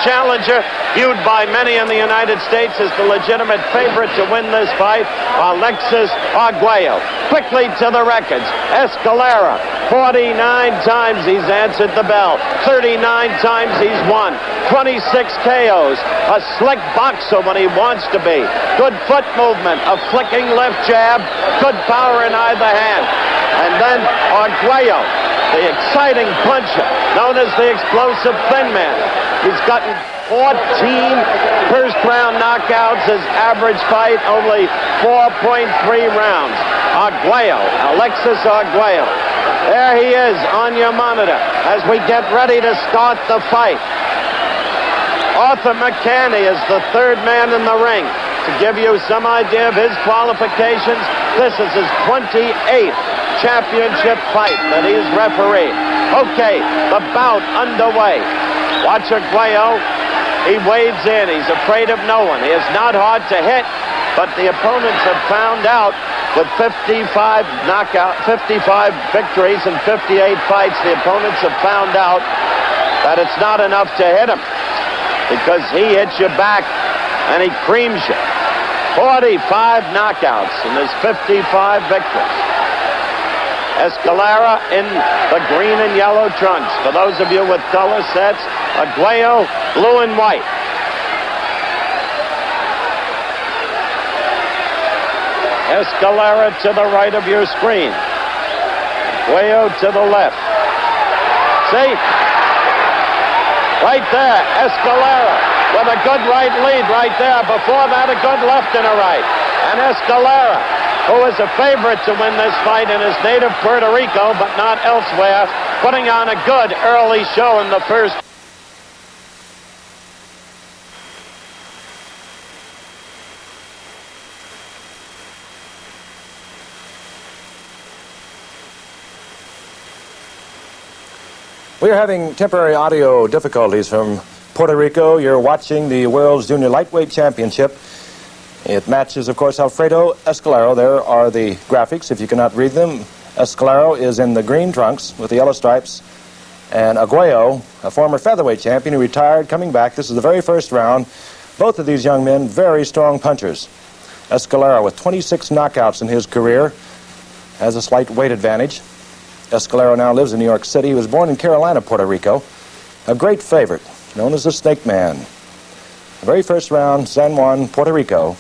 challenger, viewed by many in the United States as the legitimate favorite to win this fight, Alexis Arguello. Quickly to the records. Escalera, 49 times he's answered the bell. 39 times he's won. 26 KOs. A slick boxer when he wants to be. Good foot movement. A flicking left jab. Good power in either hand. And then Arguello, the exciting puncher, known as the explosive thin man. He's gotten 14 first-round knockouts. His average fight only 4.3 rounds. Arguello, Alexis Arguello. There he is on your monitor as we get ready to start the fight. Arthur McCanny is the third man in the ring. To give you some idea of his qualifications, this is his 28th championship fight that he's refereed. Okay, the bout underway. Watch Arguello. He wades in. He's afraid of no one. He is not hard to hit, but the opponents have found out with 55 victories and 58 fights, the opponents have found out that it's not enough to hit him because he hits you back and he creams you. 45 knockouts in his 55 victories. Escalera in the green and yellow trunks. For those of you with color sets, Arguello, blue and white. Escalera to the right of your screen. Arguello to the left. See? Right there, Escalera with a good right lead right there. Before that, a good left and a right. And Escalera, who is a favorite to win this fight in his native Puerto Rico, but not elsewhere, putting on a good early show in the first. We are having temporary audio difficulties from Puerto Rico. You're watching the World's Junior Lightweight Championship. It matches, of course, Alfredo Escalera. There are the graphics, if you cannot read them. Escalera is in the green trunks with the yellow stripes. And Arguello, a former featherweight champion who retired, coming back. This is the very first round. Both of these young men, very strong punchers. Escalera, with 26 knockouts in his career, has a slight weight advantage. Escalera now lives in New York City. He was born in Carolina, Puerto Rico. A great favorite, known as the Snake Man. The very first round, San Juan, Puerto Rico.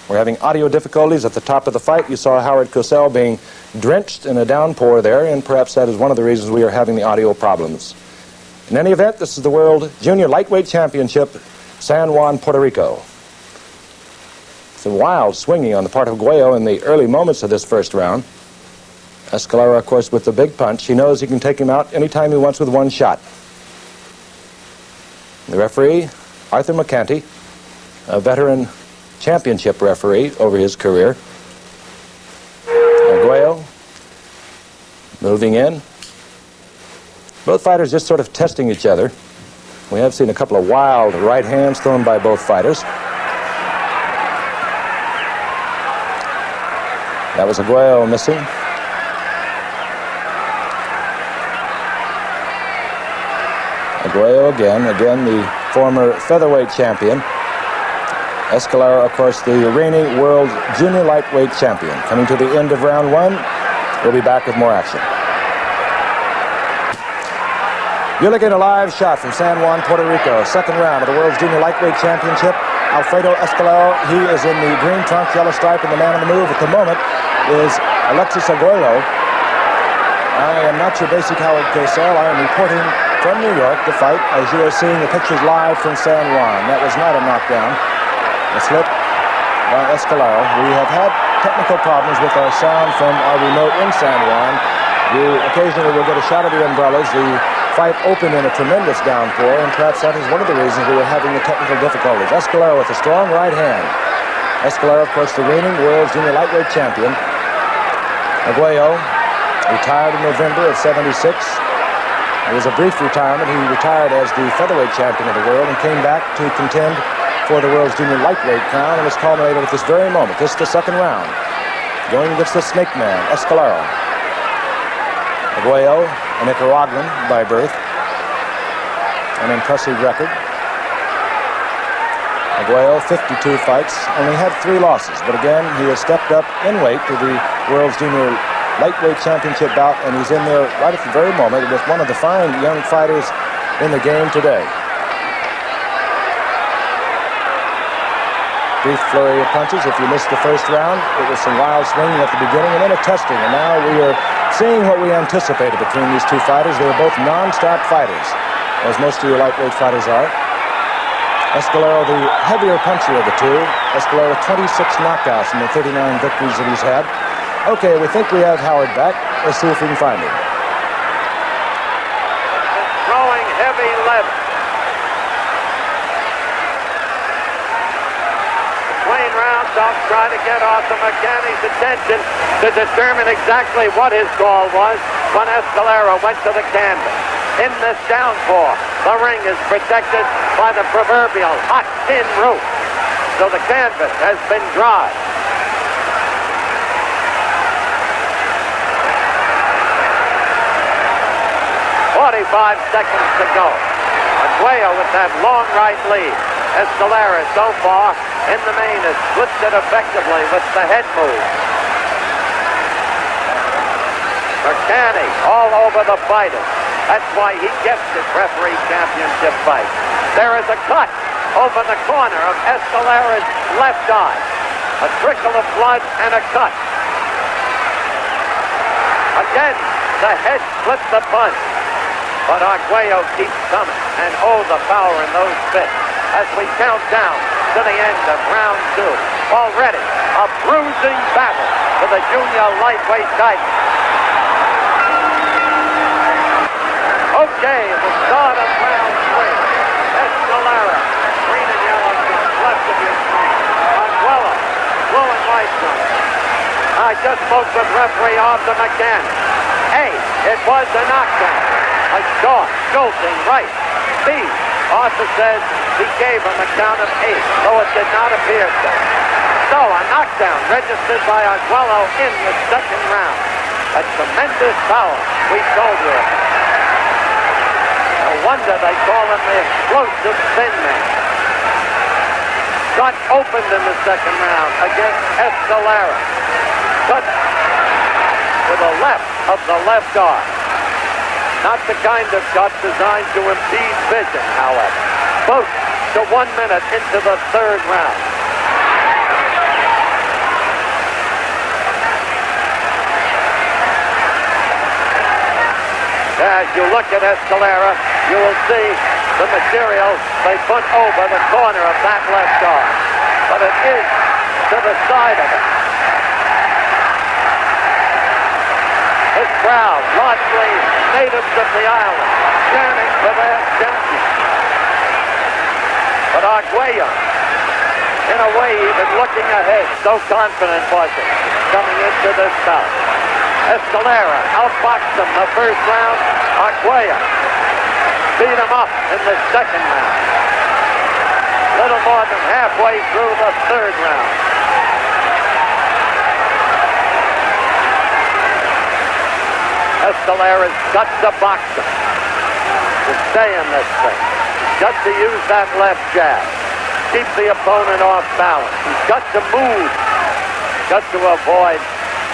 We're having audio difficulties at the top of the fight. You saw Howard Cosell being drenched in a downpour there, and perhaps that is one of the reasons we are having the audio problems. In any event, this is the World Junior Lightweight Championship, San Juan, Puerto Rico. Some wild swinging on the part of Arguello in the early moments of this first round. Escalera, of course, with the big punch. He knows he can take him out anytime he wants with one shot. The referee, Arthur McCanty, a veteran championship referee over his career. Arguello moving in. Both fighters just sort of testing each other. We have seen a couple of wild right hands thrown by both fighters. That was Arguello missing. Arguello again the former featherweight champion. Escalera, of course, the reigning world junior lightweight champion. Coming to the end of round one, we'll be back with more action. You're looking at a live shot from San Juan, Puerto Rico. Second round of the world's junior lightweight championship. Alfredo Escalera, he is in the green trunks, yellow stripe, and the man on the move at the moment is Alexis Arguello. I am not your basic Howard Cosell. I am reporting from New York the fight, as you are seeing the pictures live from San Juan. That was not a knockdown. A slip by Escalera. We have had technical problems with our sound from our remote in San Juan. Occasionally we'll get a shot of the umbrellas. The fight opened in a tremendous downpour, and perhaps that is one of the reasons we were having the technical difficulties. Escalera with a strong right hand. Escalera, of course, the reigning world junior lightweight champion. Arguello retired in November of '76. It was a brief retirement. He retired as the featherweight champion of the world and came back to contend for the world's junior lightweight crown, and was culminated at this very moment. This is the second round. Going against the Snake Man, Escalera. Arguello, a Nicaraguan by birth. An impressive record. Arguello, 52 fights, only had 3 losses. But again, he has stepped up in weight to the World's Junior Lightweight Championship bout, and he's in there right at the very moment with one of the fine young fighters in the game today. Brief flurry of punches. If you missed the first round, it was some wild swinging at the beginning and then a testing. And now we are seeing what we anticipated between these two fighters. They are both non-stop fighters, as most of your lightweight fighters are. Escalera, the heavier puncher of the two. Escalera, 26 knockouts in the 39 victories that he's had. Okay, we think we have Howard back. Let's see if we can find him. Throwing heavy left. Between rounds, don't try to get Arthur McCanny's attention to determine exactly what his call was when Escalera went to the canvas. In this downpour, the ring is protected by the proverbial hot tin roof, so the canvas has been dry. "45 seconds to go. Arguello with that long right lead. Escalera so far in the main has flipped it effectively with the head move. McCanny all over the fighters. That's why he gets his referee championship fight. There is a cut over the corner of Escalera's left eye. A trickle of blood and a cut. Again, the head splits the punch. But Arguello keeps coming, and oh, the power in those fists as we count down to the end of round 2. Already a bruising battle for the junior lightweight title. Okay, the start of round 3. Escalera, green and yellow to the left of your screen. Arguello, blue and white one. I just spoke with referee Arthur McCanny. A, it was a knockdown. A short, jolting right. B, Arthur says he gave him a count of 8, though it did not appear so. So a knockdown registered by Arguello in the second round. A tremendous power, we told you. No wonder they call him the explosive thin man. Got opened in the second round against Escalera. Cut to the left of the left arm. Not the kind of cut designed to impede vision, however. Close to 1 minute into the third round. As you look at Escalera, you will see the material they put over the corner of that left arm. But it is to the side of it. This crowd, largely natives of the island, chanting for their champion. But Arguello, in a way, even looking ahead, so confident was he, coming into this bout. Escalera outboxed him the first round. Arguello beat him up in the second round. Little more than halfway through the third round. Escalera's got to box him to stay in this thing. He's got to use that left jab. Keep the opponent off balance. He's got to move. He's got to avoid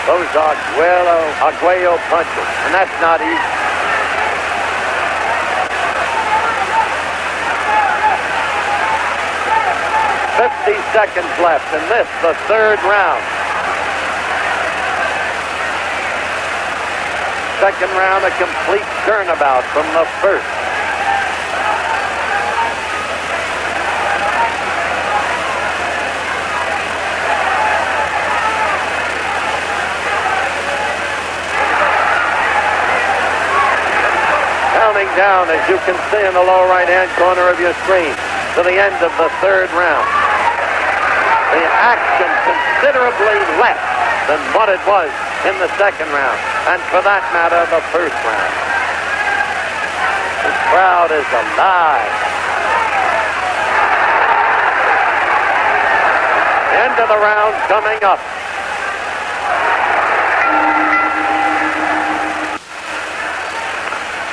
those Arguello punches. And that's not easy. "50 seconds left in this, the third round. Second round, a complete turnabout from the first. Counting down, as you can see in the lower right-hand corner of your screen, to the end of the third round. The action considerably less than what it was in the second round, and for that matter, the first round. The crowd is alive. The end of the round coming up.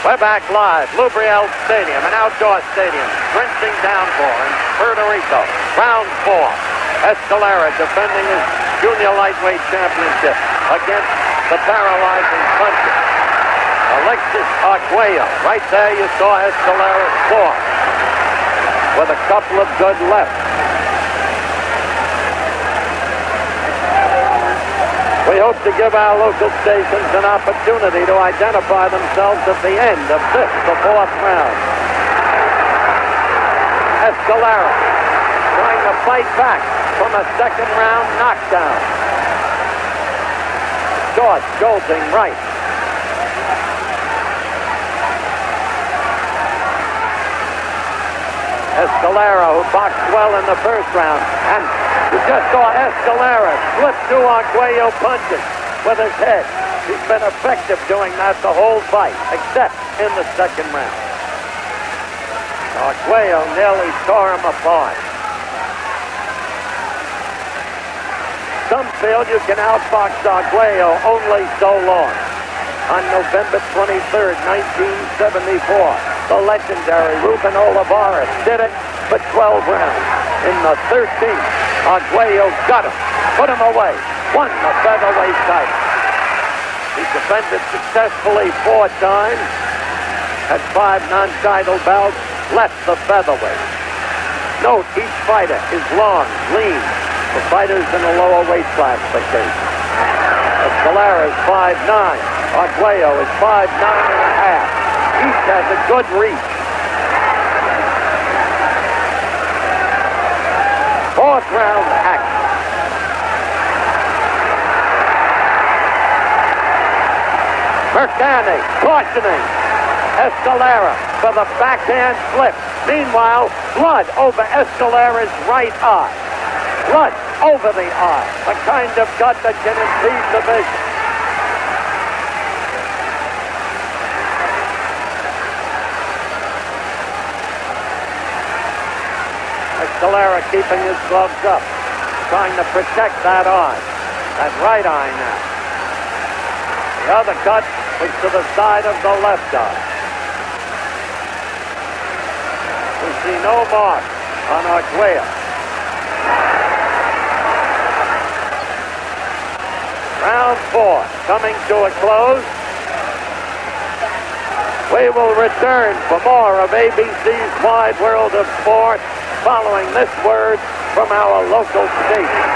We're back live, Lubriel Stadium, an outdoor stadium. drenching downpour in Puerto Rico. Round 4. Escalera defending his junior lightweight championship against the paralyzing puncher. Alexis Arguello. Right there you saw Escalera score with a couple of good lefts. We hope to give our local stations an opportunity to identify themselves at the end of this, the 4th round. Escalera trying to fight back from a second round knockdown. Short, jolting right. Escalera, who boxed well in the first round, and you just saw Escalera slip two Arguello punches with his head. He's been effective doing that the whole fight, except in the second round. Arguello nearly tore him apart. Some feel you can outbox Arguello only so long. On November 23rd, 1974, the legendary Ruben Olivares did it for 12 rounds. In the 13th, Arguello got him, put him away, won the featherweight title. He defended successfully 4 times, had 5 non-title bouts, left the featherweight. Note, each fighter is long, lean, for fighters in a lower weight classification. Escalera is 5'9". Arguello is 5'9 and a half. Each has a good reach. 4th round action. Mercani cautioning Escalera for the backhand flip. Meanwhile, blood over Escalera's right eye. Blood over the eye. The kind of cut that can impede the vision. Escalera keeping his gloves up, trying to protect that eye, that right eye now. The other cut was to the side of the left eye. We see no mark on Arguello. Round 4 coming to a close. We will return for more of ABC's Wide World of Sport following this word from our local station.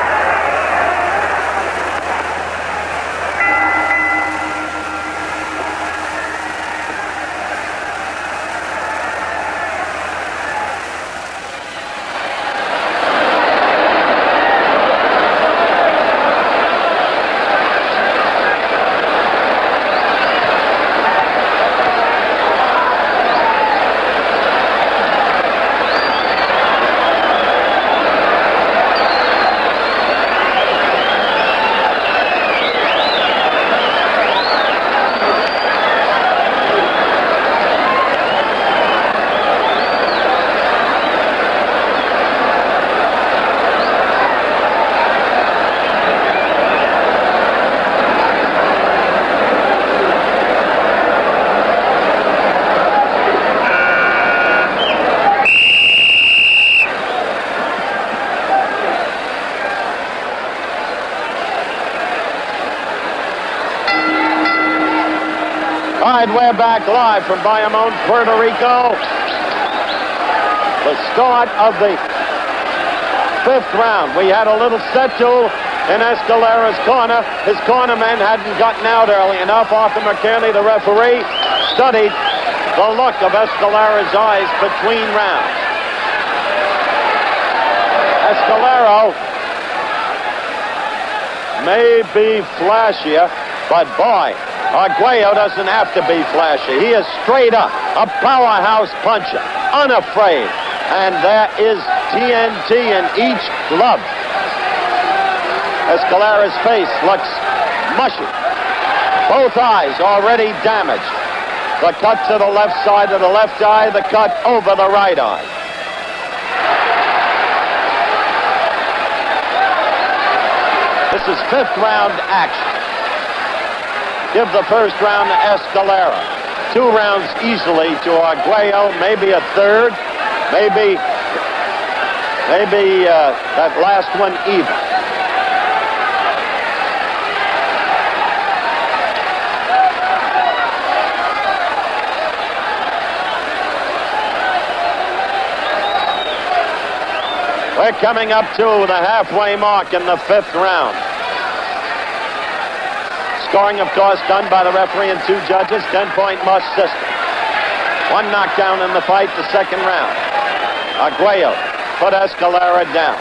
We're back live from Bayamon, Puerto Rico. The start of the 5th round. We had a little settle in Escalera's corner. His cornermen hadn't gotten out early enough. Arthur McKinney, the referee, studied the look of Escalera's eyes between rounds. Escalera may be flashier, but boy, Arguello doesn't have to be flashy. He is straight up, a powerhouse puncher, unafraid. And there is TNT in each glove. Escalera's face looks mushy. Both eyes already damaged. The cut to the left side of the left eye, the cut over the right eye. This is 5th round action. Give the first round to Escalera. 2 rounds easily to Arguello, maybe a third. Maybe that last one even. We're coming up to the halfway mark in the 5th round. Scoring, of course, done by the referee and 2 judges, 10-point must system. 1 knockdown in the fight, the 2nd round. Arguello put Escalera down.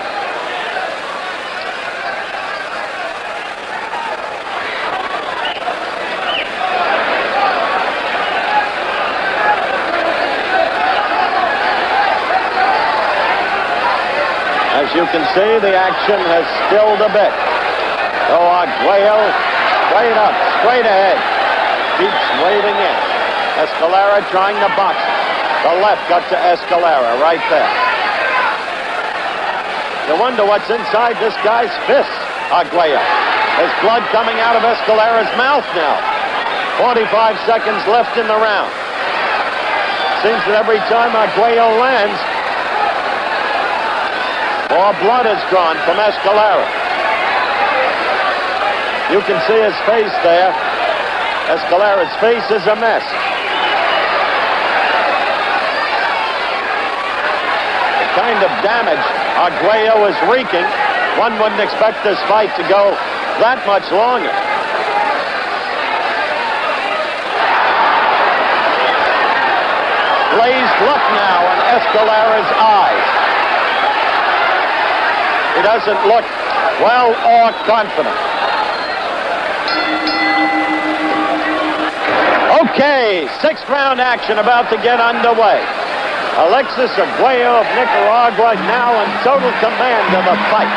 As you can see, the action has stilled a bit. So Arguello straight up, straight ahead. Keeps waving in. Escalera trying to box it. The left got to Escalera right there. You wonder what's inside this guy's fists, Arguello. There's blood coming out of Escalera's mouth now. 45 seconds left in the round. Seems that every time Arguello lands, more blood is drawn from Escalera. You can see his face there. Escalera's face is a mess. The kind of damage Arguello is wreaking, one wouldn't expect this fight to go that much longer. Blazed look now in Escalera's eyes. He doesn't look well or confident. Okay, 6th round action about to get underway. Alexis Arguello of Nicaragua now in total command of the fight.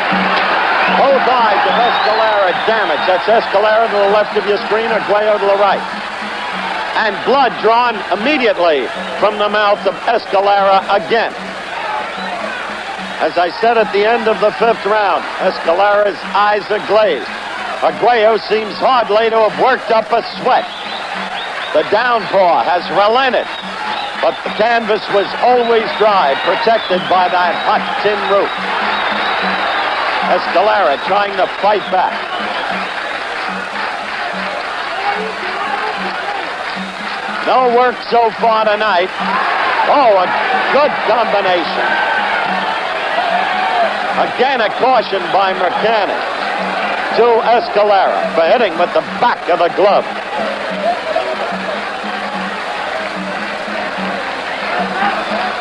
Both eyes of Escalera damaged. That's Escalera to the left of your screen, Arguello to the right. And blood drawn immediately from the mouth of Escalera again. As I said at the end of the 5th round, Escalera's eyes are glazed. Arguello seems hardly to have worked up a sweat. The downpour has relented, but the canvas was always dry, protected by that hot tin roof. Escalera trying to fight back. No work so far tonight. Oh, a good combination. Again, a caution by Mercani to Escalera for hitting with the back of the glove.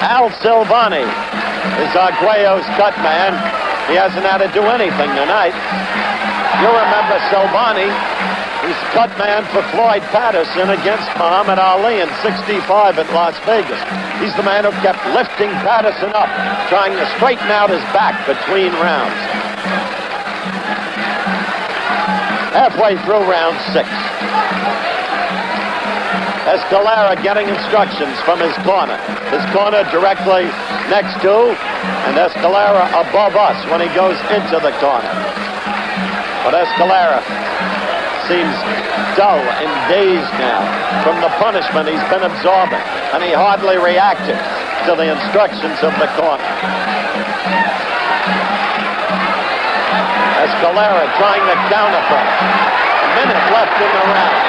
Al Silvani is Arguello's cut man. He hasn't had to do anything tonight. You remember Silvani. He's cut man for Floyd Patterson against Muhammad Ali in '65 at Las Vegas. He's the man who kept lifting Patterson up, trying to straighten out his back between rounds. Halfway through round 6. Escalera getting instructions from his corner. His corner directly next to, and Escalera above us when he goes into the corner. But Escalera seems dull and dazed now from the punishment he's been absorbing, and he hardly reacted to the instructions of the corner. Escalera trying to counterpunch. A minute left in the round.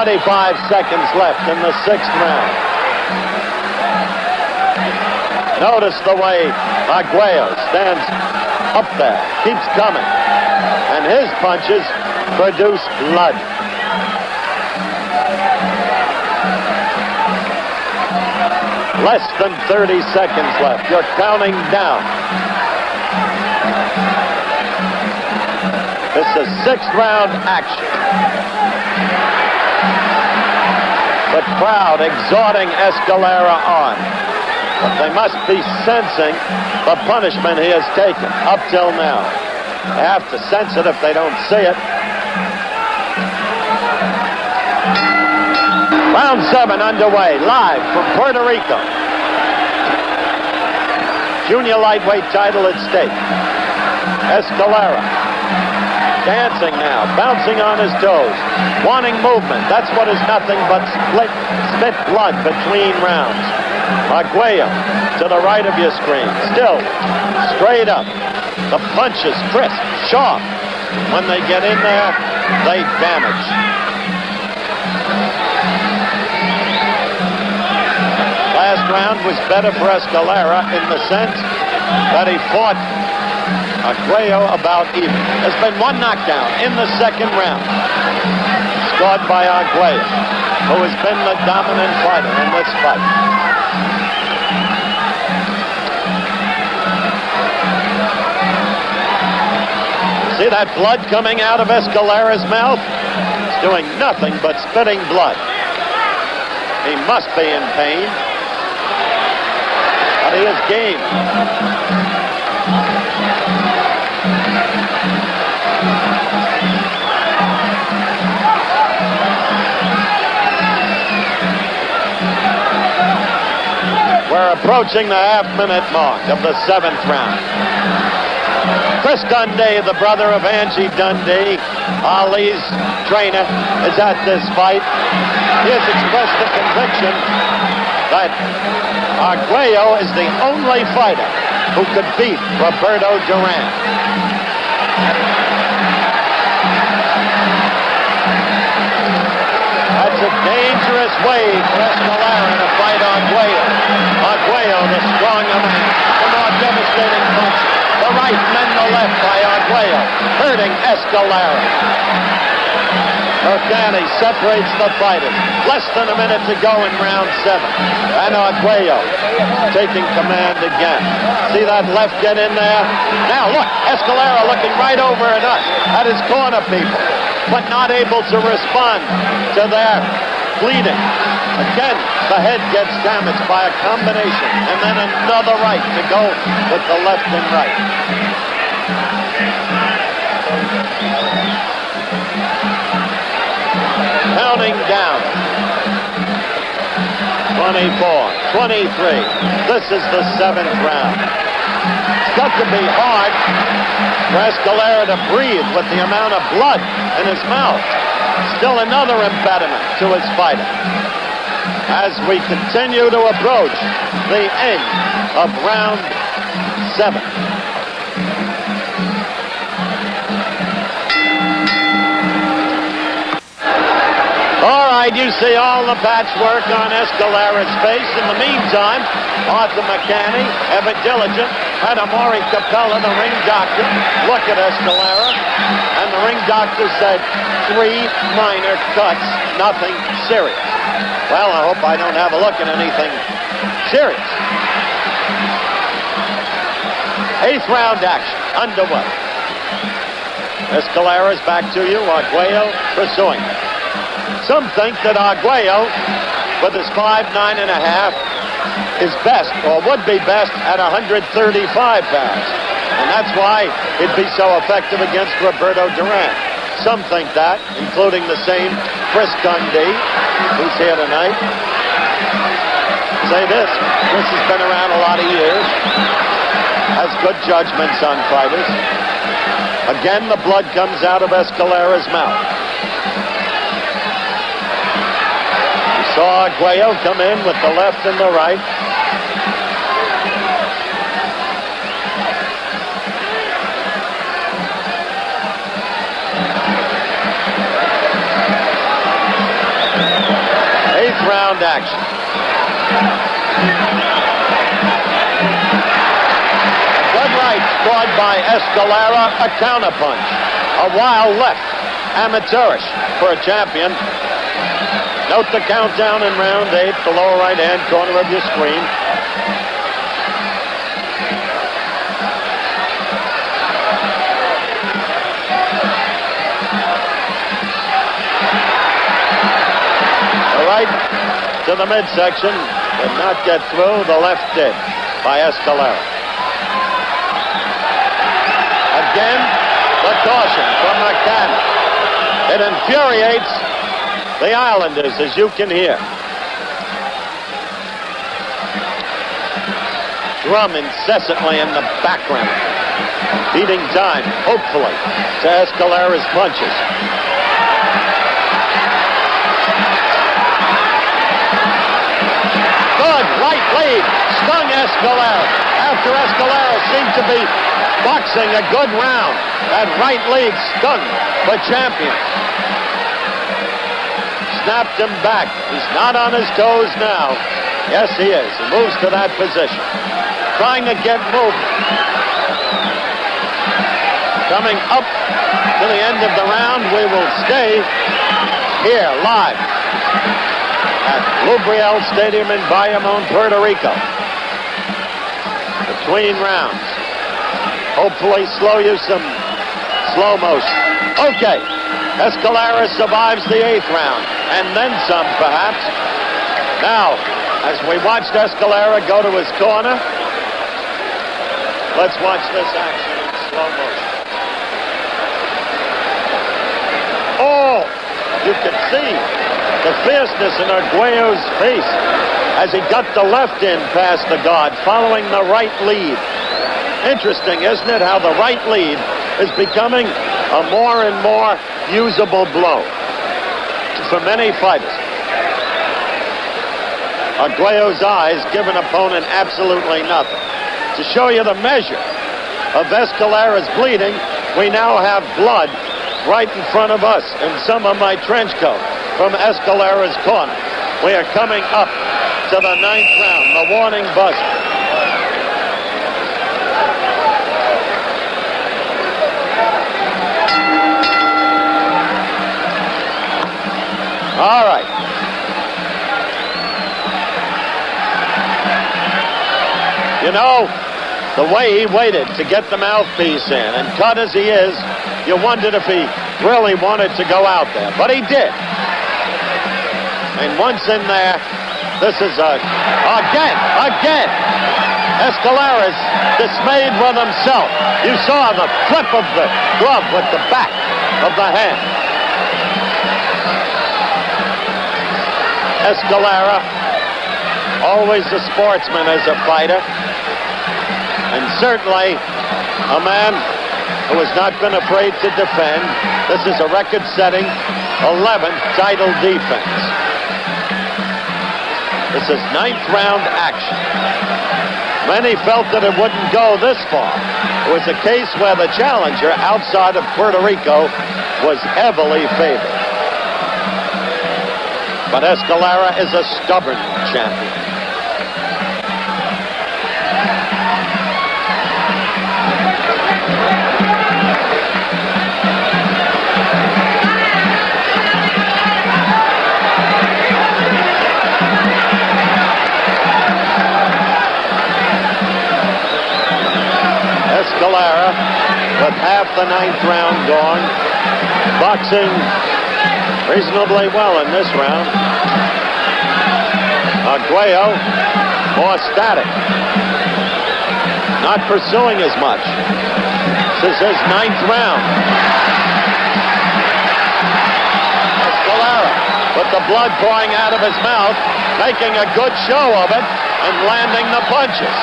"45 seconds left in the 6th round. Notice the way Arguello stands up there, keeps coming, and his punches produce blood. Less than 30 seconds left. You're counting down. This is 6th round action. The crowd exhorting Escalera on. But they must be sensing the punishment he has taken up till now. They have to sense it if they don't see it. Round 7 underway, live from Puerto Rico. Junior lightweight title at stake. Escalera. Dancing now, bouncing on his toes, wanting movement. That's what is nothing but spit blood between rounds. Arguello to the right of your screen. Still, straight up. The punches, crisp, sharp. When they get in there, they damage. Last round was better for Escalera in the sense that he fought Arguello about even. There's been one knockdown in the second round, scored by Arguello, who has been the dominant fighter in this fight. See that blood coming out of Escalera's mouth? It's doing nothing but spitting blood. He must be in pain, but he is game. We're approaching the half-minute mark of the 7th round. Chris Dundee, the brother of Angie Dundee, Ali's trainer, is at this fight. He has expressed the conviction that Arguello is the only fighter who could beat Roberto Duran. That's a dangerous way for Escalera to fight Arguello. Arguello, the stronger man, the more devastating punch. The right, then the left by Arguello, hurting Escalera. Mercani separates the fighters. Less than a minute to go in round 7. And Arguello taking command again. See that left get in there? Now look, Escalera looking right over at us, at his corner people, but not able to respond to their bleeding. Again, the head gets damaged by a combination, and then another right to go with the left and right. Counting down. 24, 23. This is the 7th round. It's got to be hard for Escalera to breathe with the amount of blood in his mouth. Still another impediment to his fighting. As we continue to approach the end of round 7. All right, you see all the patchwork on Escalera's face. In the meantime, Arthur McCanny, Evan Diligent, had Amaury Capella, the ring doctor, look at Escalera, and the ring doctor said 3 minor cuts, nothing serious. Well, I hope I don't have a look at anything serious. 8th round action underway. Escalera's back to you. Arguello pursuing. Some think that Arguello, with his 5'9.5", is best, or would be best, at 135 pounds. And that's why he'd be so effective against Roberto Duran. Some think that, including the same Chris Dundee, who's here tonight. Say this, Chris has been around a lot of years, has good judgments on fighters. Again, the blood comes out of Escalera's mouth. You saw Arguello come in with the left and the right. Round action. Good right scored by Escalera, a counterpunch. A wild left, amateurish for a champion. Note the countdown in round 8, the lower right-hand corner of your screen. To the midsection, did not get through. The left did by Escalera. Again, the caution from McCann. It infuriates the Islanders, as you can hear. Drum incessantly in the background. Beating time, hopefully, to Escalera's punches. Good right lead, stung Escalera. After Escalera seemed to be boxing a good round, that right lead stung the champion. Snapped him back. He's not on his toes now. Yes, he is. He moves to that position. Trying to get moving. Coming up to the end of the round, we will stay here live at Lubriel Stadium in Bayamon, Puerto Rico. Between rounds. Hopefully slow you some slow motion. Okay. Escalera survives the 8th round, and then some, perhaps. Now, as we watched Escalera go to his corner, let's watch this action in slow motion. Oh, you can see the fierceness in Arguello's face as he got the left in past the guard, following the right lead. Interesting, isn't it, how the right lead is becoming a more and more usable blow for many fighters. Arguello's eyes give an opponent absolutely nothing. To show you the measure of Escalera's bleeding, we now have blood right in front of us in some of my trench coat from Escalera's corner. We are coming up to the 9th round, the warning buzzer. All right. You know, the way he waited to get the mouthpiece in, and cut as he is, you wondered if he really wanted to go out there. But he did. And once in there, this is again. Escalera's dismayed with himself. You saw the flip of the glove with the back of the hand. Escalera, always a sportsman as a fighter, and certainly a man who has not been afraid to defend. This is a record-setting 11th title defense. This is 9th round action. Many felt that it wouldn't go this far. It was a case where the challenger outside of Puerto Rico was heavily favored. But Escalera is a stubborn champion. Escalera, with half the 9th round gone, boxing reasonably well in this round. Arguello, more static. Not pursuing as much. This is his 9th round. Escalera, with the blood pouring out of his mouth, making a good show of it and landing the punches.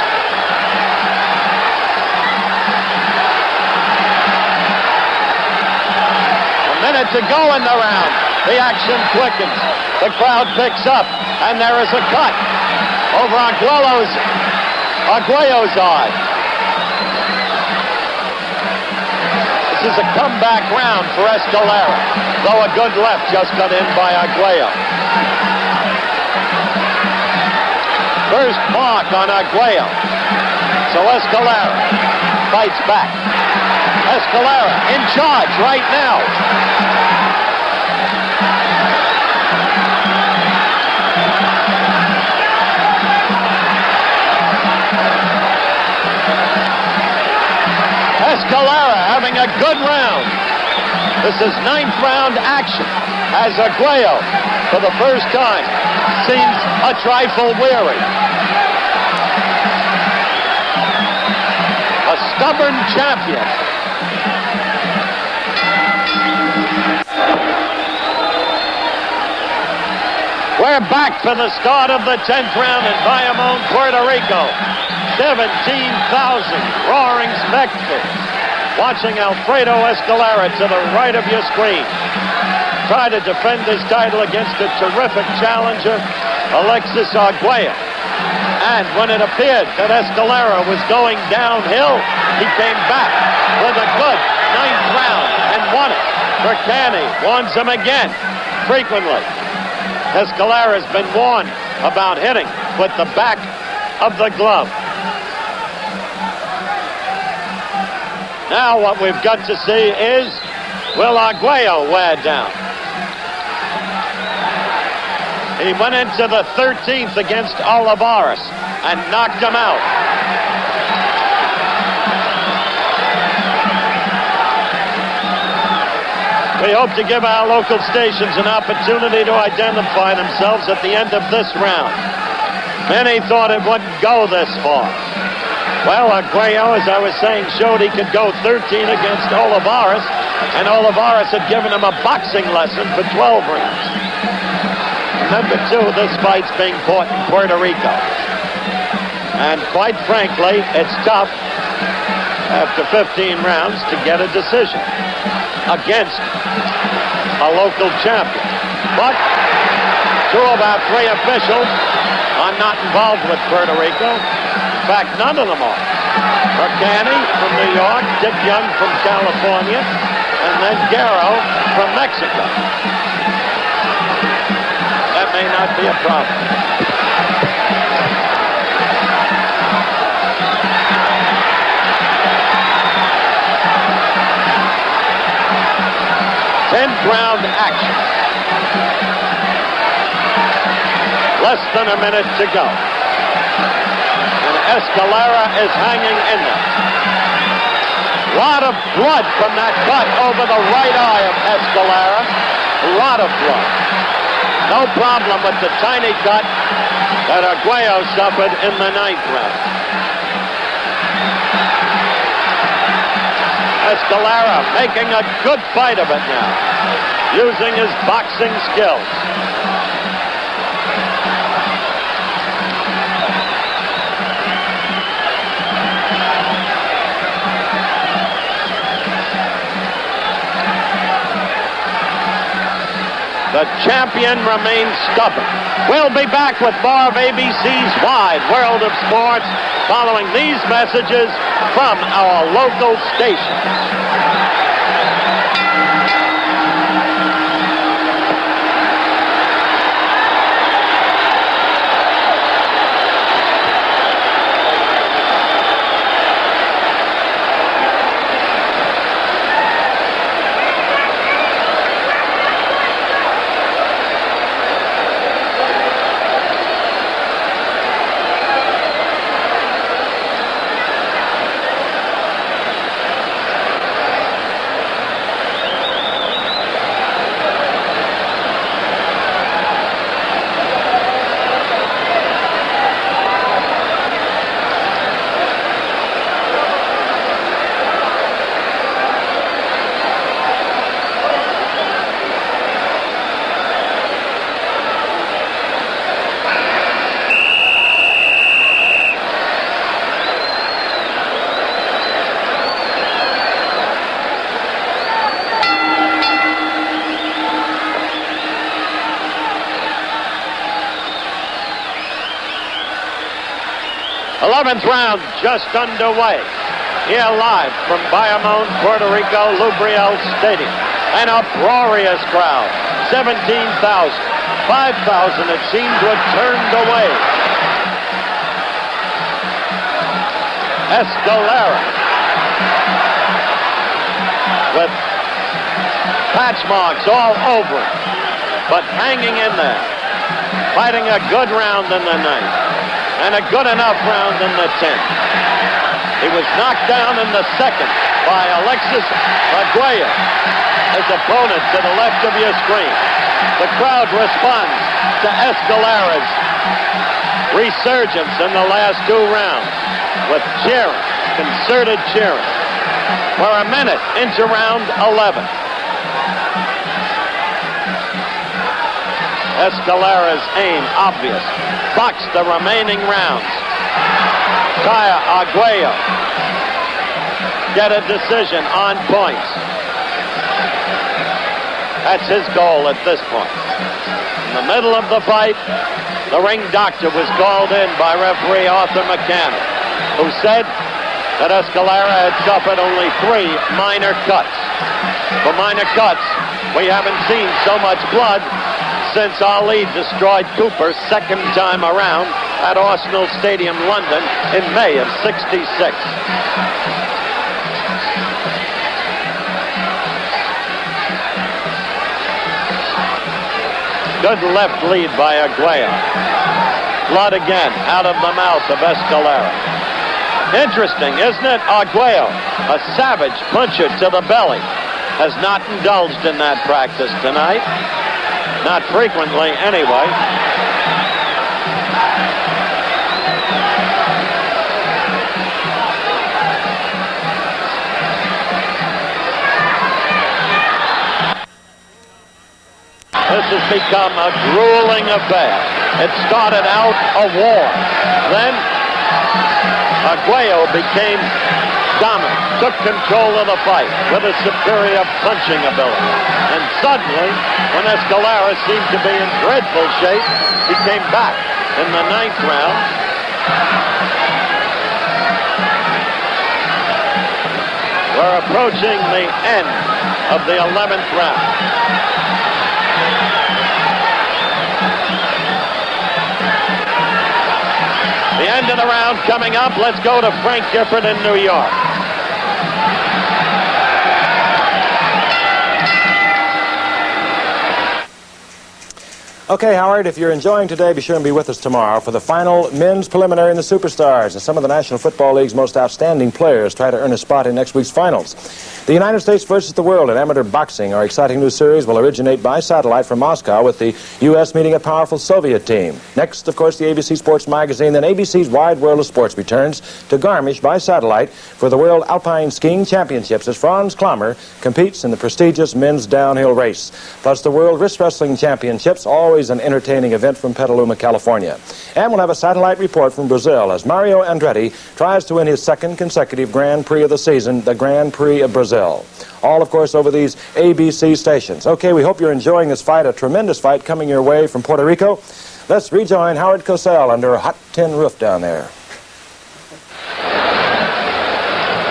A minute to go in the round. The action quickens. The crowd picks up, and there is a cut over Arguello's eye. This is a comeback round for Escalera, though a good left just got in by Arguello. First mark on Arguello. So Escalera fights back. Escalera in charge right now. Escalera having a good round. This is 9th round action as Arguello, for the first time, seems a trifle weary. A stubborn champion. We're back for the start of the 10th round in Bayamon, Puerto Rico. 17,000 roaring spectators watching Alfredo Escalera to the right of your screen try to defend his title against a terrific challenger, Alexis Arguello. And when it appeared that Escalera was going downhill, he came back with a good ninth round and won it. Burkani warns him again, frequently. Escalera's been warned about hitting with the back of the glove. Now what we've got to see is, will Arguello wear down? He went into the 13th against Olivares and knocked him out. We hope to give our local stations an opportunity to identify themselves at the end of this round. Many thought it wouldn't go this far. Well, Arguello, as I was saying, showed he could go 13 against Olivares, and Olivares had given him a boxing lesson for 12 rounds. Remember, too, this fight's being fought in Puerto Rico. And quite frankly, it's tough after 15 rounds to get a decision against a local champion. But 2 of our 3 officials are not involved with Puerto Rico. In fact, none of them are. Burkani from New York, Dick Young from California, and then Guerrero from Mexico. That may not be a problem. Tenth round action. Less than a minute to go. And Escalera is hanging in there. A lot of blood from that cut over the right eye of Escalera. A lot of blood. No problem with the tiny cut that Arguello suffered in the 9th round. Escalera making a good fight of it now, using his boxing skills. The champion remains stubborn. We'll be back with more of ABC's Wide World of Sports following these messages from our local stations. 11th round just underway. Here live from Bayamon, Puerto Rico, Lubriel Stadium. An uproarious crowd. 17,000. 5,000 it seemed to have turned away. Escalera with patch marks all over him, but hanging in there, fighting a good round in the 9th and a good enough round in the 10th. He was knocked down in the 2nd by Alexis Arguello, his opponent to the left of your screen. The crowd responds to Escalera's resurgence in the last 2 rounds with cheering, concerted cheering. We're a minute into round 11. Escalera's aim obvious. Box the remaining rounds. Arguello get a decision on points. That's his goal at this point. In the middle of the fight, the ring doctor was called in by referee Arthur McCann, who said that Escalera had suffered only 3 minor cuts. For minor cuts, we haven't seen so much blood since Ali destroyed Cooper second time around at Arsenal Stadium, London in May of '66. Good left lead by Arguello. Blood again out of the mouth of Escalera. Interesting, isn't it? Arguello, a savage puncher to the belly, has not indulged in that practice tonight. Not frequently, anyway. This has become a grueling affair. It started out a war. Then Arguello became dominant, took control of the fight with a superior punching ability. And suddenly, when Escalera seemed to be in dreadful shape, he came back in the 9th round. We're approaching the end of the 11th round. The end of the round coming up. Let's go to Frank Gifford in New York. Okay, Howard, if you're enjoying today, be sure and be with us tomorrow for the final men's preliminary in the Superstars, and some of the National Football League's most outstanding players try to earn a spot in next week's finals. The United States versus the World in amateur boxing, our exciting new series, will originate by satellite from Moscow with the U.S. meeting a powerful Soviet team. Next, of course, the ABC Sports Magazine, then ABC's Wide World of Sports returns to Garmisch by satellite for the World Alpine Skiing Championships as Franz Klammer competes in the prestigious men's downhill race. Plus the World Wrist Wrestling Championships, always an entertaining event from Petaluma, California. And we'll have a satellite report from Brazil as Mario Andretti tries to win his 2nd consecutive Grand Prix of the season, the Grand Prix of Brazil. All, of course, over these ABC stations. Okay, we hope you're enjoying this fight, a tremendous fight coming your way from Puerto Rico. Let's rejoin Howard Cosell under a hot tin roof down there.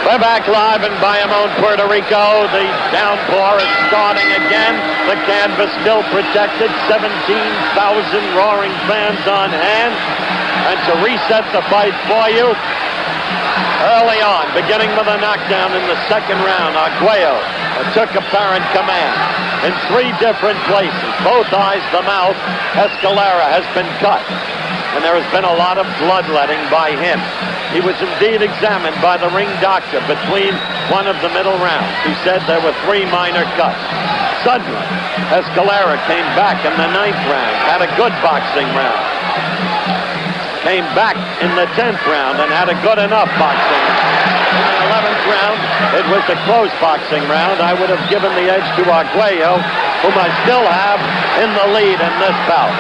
We're back live in Bayamon, Puerto Rico. The downpour is starting again. The canvas still protected. 17,000 roaring fans on hand. And to reset the fight for you, early on, beginning with a knockdown in the 2nd round, Arguello took apparent command in 3 different places. Both eyes, the mouth. Escalera has been cut. And there has been a lot of bloodletting by him. He was indeed examined by the ring doctor between one of the middle rounds. He said there were 3 minor cuts. Suddenly, Escalera came back in the 9th round, had a good boxing round. Came back in the 10th round and had a good enough boxing round. In the 11th round, it was a close boxing round. I would have given the edge to Arguello, whom I still have in the lead in this bout.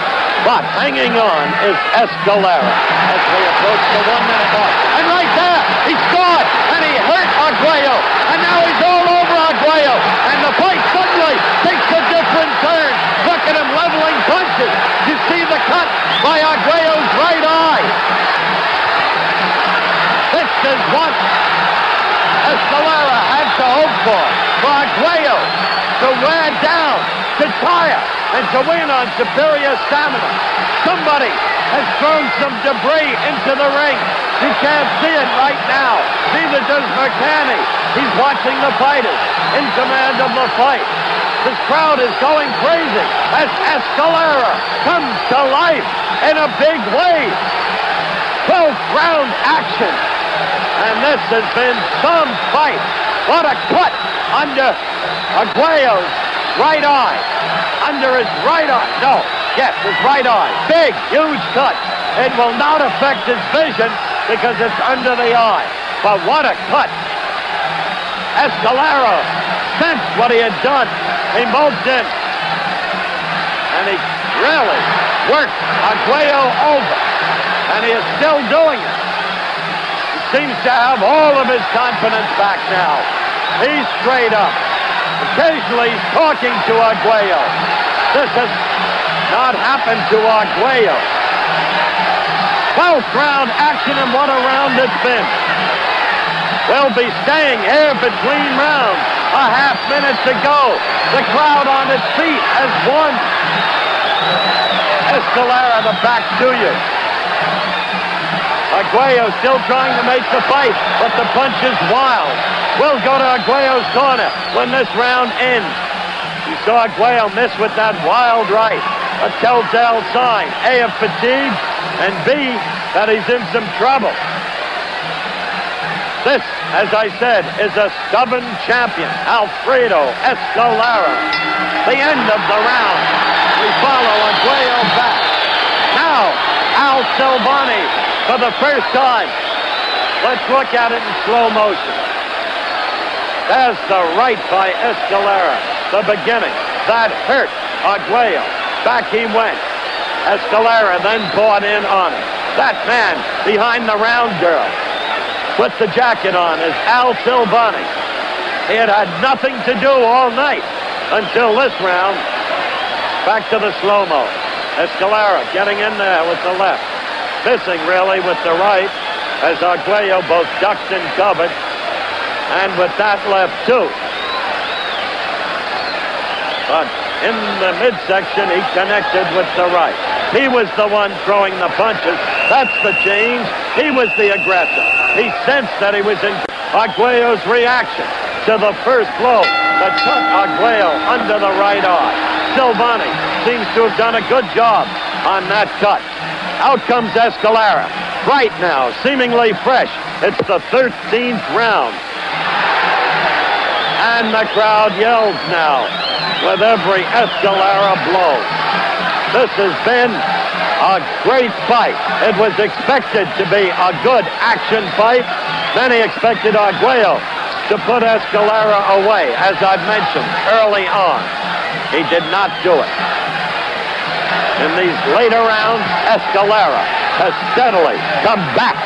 But hanging on is Escalera as we approach the 1-minute mark. And right there, he scored, and he hurt Arguello. And now he's all over Arguello. And the fight suddenly takes a different turn. Look at him leveling punches. You see the cut by Arguello's right eye. This is what Escalera had to hope for Arguello to wear down, to tire, and to win on superior stamina. Somebody has thrown some debris into the ring. You can't see it right now. Neither does McCanny. He's watching the fighters in command of the fight. This crowd is going crazy as Escalera comes to life in a big way. 12th round action. And this has been some fight. What a cut under Arguello's right eye. Under his right eye. No, yes, his right eye. Big, huge cut. It will not affect his vision because it's under the eye. But what a cut. Escalera sensed what he had done. He moved in. And he really worked Arguello over. And he is still doing it. seems to have all of his confidence back now. He's straight up. Occasionally he's talking to Arguello. This has not happened to Arguello. 12th round action, and what a round it's been. We'll be staying here between rounds. A half minute to go. The crowd on its feet has won. Escalera, the back to you. Arguello still trying to make the fight, but the punch is wild. We'll go to Arguello's corner when this round ends. You saw Arguello miss with that wild right. A telltale sign, A, of fatigue, and B, that he's in some trouble. This, as I said, is a stubborn champion, Alfredo Escalera. The end of the round. We follow Arguello back. Now, Al Silvani for the first time. Let's look at it in slow motion. There's the right by Escalera. The beginning. That hurt Arguello. Back he went. Escalera then bought in on him. That man behind the round girl with the jacket on is Al Silvani. He had had nothing to do all night until this round. Back to the slow-mo. Escalera getting in there with the left. Missing really with the right as Arguello both ducked and covered. And with that left too. But in the midsection he connected with the right. He was the one throwing the punches. That's the change. He was the aggressor. He sensed that he was in Arguello's reaction to the first blow that took Arguello under the right arm. Silvani seems to have done a good job on that cut. Out comes Escalera. Right now, seemingly fresh. It's the 13th round. And the crowd yells now with every Escalera blow. This has been a great fight. It was expected to be a good action fight. Many expected Arguello to put Escalera away, as I've mentioned early on. He did not do it. In these later rounds, Escalera has steadily come back.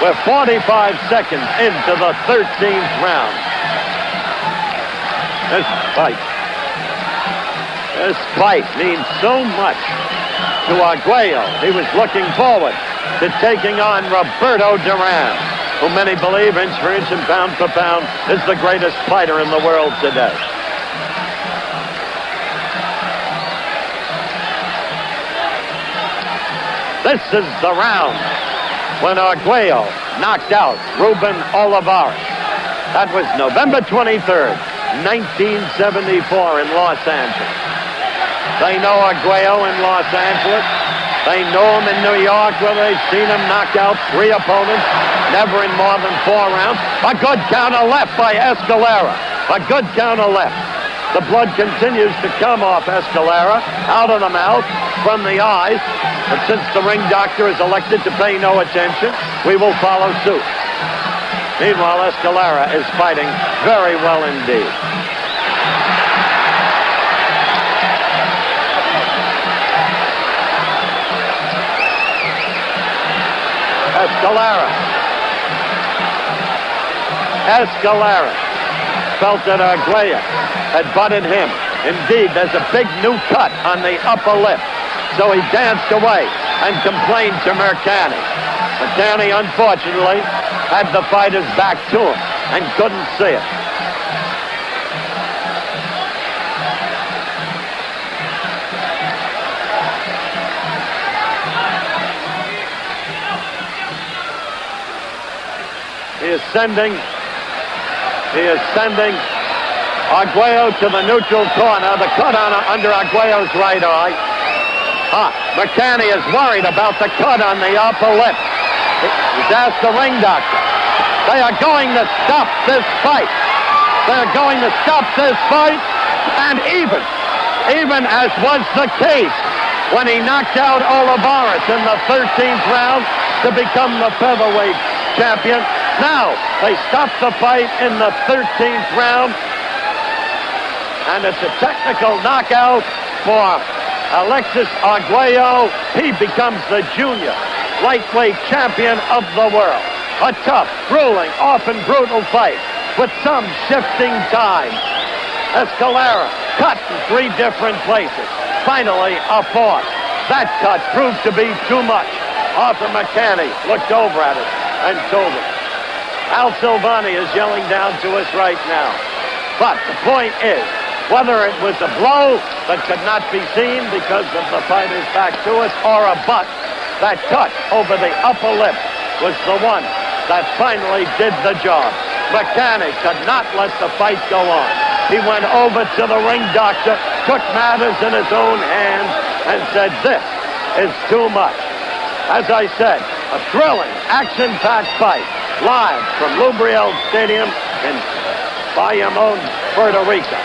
We're 45 seconds into the 13th round. This fight means so much to Arguello. He was looking forward to taking on Roberto Duran, who many believe, inch for inch and pound for pound, is the greatest fighter in the world today. This is the round when Arguello knocked out Ruben Olivares. That was November 23rd, 1974 in Los Angeles. They know Arguello in Los Angeles. They know him in New York, where they've seen him knock out 3 opponents, never in more than 4 rounds. A good counter left by Escalera. A good counter left. The blood continues to come off Escalera, out of the mouth, from the eyes. But since the ring doctor is elected to pay no attention, we will follow suit. Meanwhile, Escalera is fighting very well indeed. Escalera felt that Arguello had butted him. Indeed, there's a big new cut on the upper lip. So he danced away and complained to Mercani. Mercani, unfortunately, had the fighter's back to him and couldn't see it. He is sending Arguello to the neutral corner. The cut under Arguello's right eye. Mercani is worried about the cut on the upper lip. He's asked the ring doctor. They are going to stop this fight. They're going to stop this fight. And even as was the case when he knocked out Olivares in the 13th round to become the featherweight champion, now they stop the fight in the 13th round. And it's a technical knockout for Alexis Arguello. He becomes the junior lightweight champion of the world. A tough, grueling, often brutal fight with some shifting times. Escalera cut in 3 different places. Finally, a 4th. That cut proved to be too much. Arthur McCanny looked over at us and told him. Al Silvani is yelling down to us right now. But the point is, whether it was a blow that could not be seen because of the fighter's back to us, or a butt, that cut over the upper lip was the one that finally did the job. McCanny could not let the fight go on. He went over to the ring doctor, took matters in his own hands, and said, "This is too much." As I said, a thrilling, action-packed fight, live from Lubriel Stadium in Bayamon, Puerto Rico.